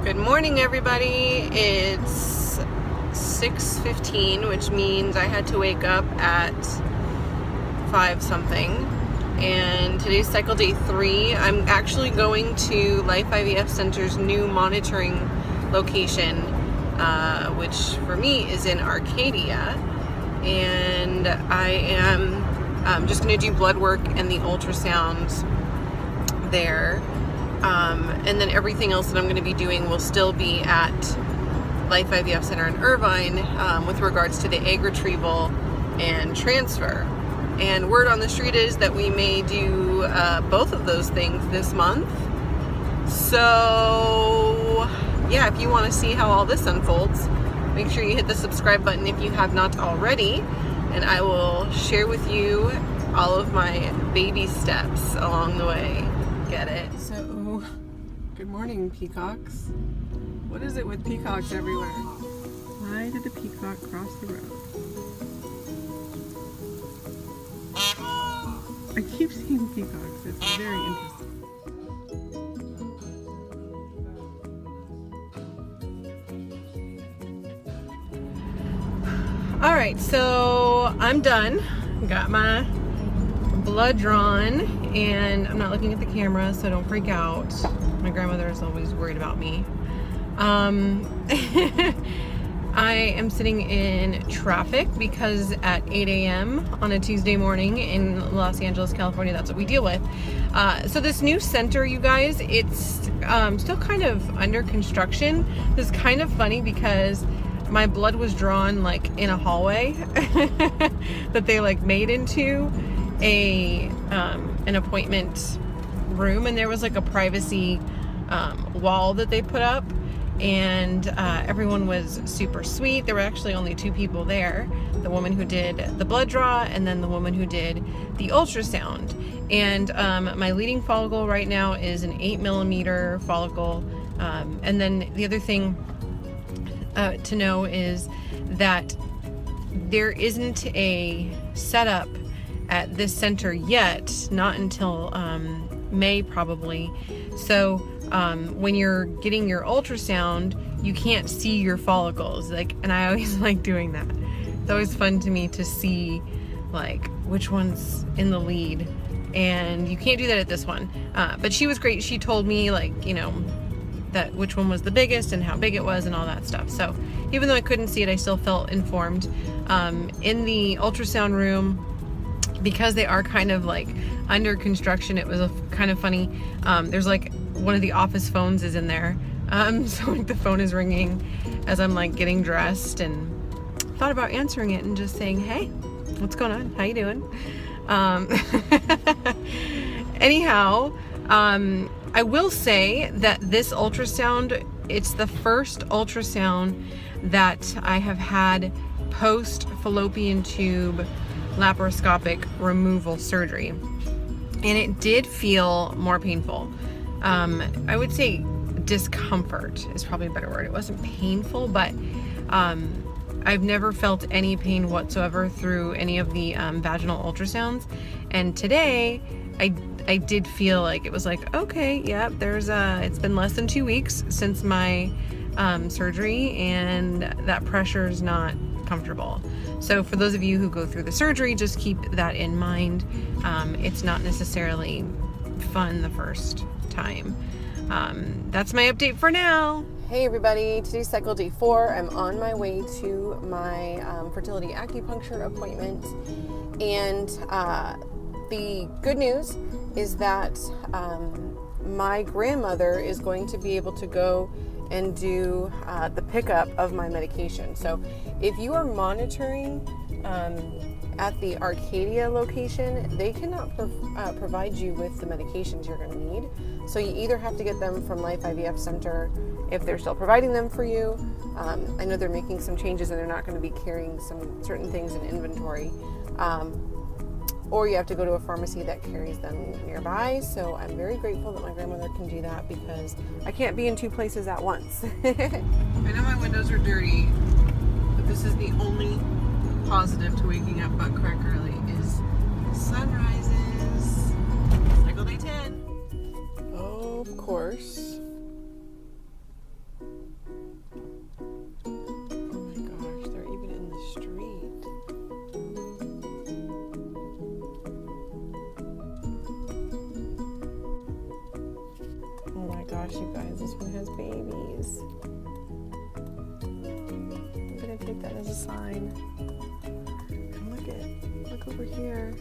Good morning, everybody. It's 6:15, which means I had to wake up at 5 something. And today's cycle day 3. I'm actually going to LIfe Ivf Center's new monitoring location, which for me is in Arcadia. And I am just going to do blood work and the ultrasounds there. And then everything else that I'm going to be doing will still be at LIfe Ivf Center in Irvine with regards to the egg retrieval and transfer. And word on the street is that we may do both of those things this month. So yeah, if you want to see how all this unfolds, make sure you hit the subscribe button if you have not already, and I will share with you all of my baby steps along the way. Get it? So, good morning, peacocks. What is it with peacocks everywhere? Why did the peacock cross the road? I keep seeing peacocks. It's very interesting. All right, so I'm done. Got my blood drawn, and I'm not looking at the camera, so don't freak out. My grandmother is always worried about me. I am sitting in traffic because at 8 a.m. on a Tuesday morning in Los Angeles, California, that's what we deal with. So this new center, you guys, it's still kind of under construction. This is kind of funny because my blood was drawn like in a hallway that they like made into an appointment room, and there was like a privacy wall that they put up, and everyone was super sweet. There were actually only 2 people there, the woman who did the blood draw and then the woman who did the ultrasound. And my leading follicle right now is an 8mm follicle, and then the other thing to know is that there isn't a setup at this center yet, not until May probably. So when you're getting your ultrasound, you can't see your follicles, and I always like doing that. It's always fun to me to see like which one's in the lead, and you can't do that at this one. But she was great. She told me that which one was the biggest and how big it was and all that stuff. So even though I couldn't see it, I still felt informed. In the ultrasound room, because they are kind of like under construction, it was kind of funny. There's like one of the office phones is in there. So like the phone is ringing as I'm like getting dressed, and thought about answering it and just saying, hey, what's going on? How you doing? Anyhow, I will say that this ultrasound, it's the first ultrasound that I have had post fallopian tube laparoscopic removal surgery, and it did feel more painful. I would say discomfort is probably a better word. It wasn't painful, but I've never felt any pain whatsoever through any of the vaginal ultrasounds, and today I did feel like it was like, okay, yeah, it's been less than 2 weeks since my surgery, and that pressure is not comfortable. So for those of you who go through the surgery, just keep that in mind. It's not necessarily fun the first time. That's my update for now. Hey everybody, today's cycle day 4. I'm on my way to my fertility acupuncture appointment, and the good news is that my grandmother is going to be able to go and do the pickup of my medication. So if you are monitoring at the Arcadia location, they cannot provide you with the medications you're going to need. So you either have to get them from LIfe Ivf Center if they're still providing them for you. I know they're making some changes and they're not going to be carrying some certain things in inventory. Or you have to go to a pharmacy that carries them nearby. So I'm very grateful that my grandmother can do that because I can't be in 2 places at once. I know my windows are dirty, but this is the only positive to waking up butt crack early is sunrises. Cycle day 10. Of course. gosh, you guys, this one has babies. I'm gonna take that as a sign. And look over here.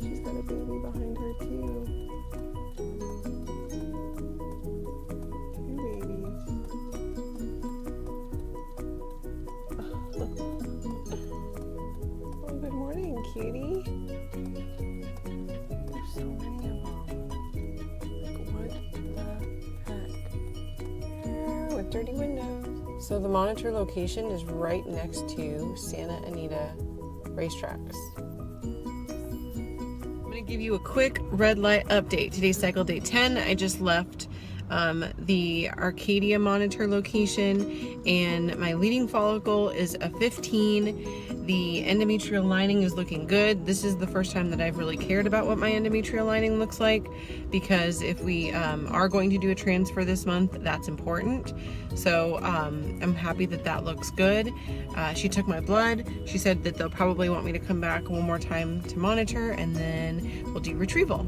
She's got a baby behind her too. Two babies. Oh, good morning, cutie. There's so many of them. Like, what the heck? With dirty windows. So the monitor location is right next to Santa Anita racetracks. I'm going to give you a quick red light update. Today's cycle day 10. I just left the Arcadia monitor location, and my leading follicle is a 15. The endometrial lining is looking good. This is the first time that I've really cared about what my endometrial lining looks like, because if we are going to do a transfer this month, that's important. So I'm happy that that looks good. She took my blood. She said that they'll probably want me to come back one more time to monitor, and then we'll do retrieval.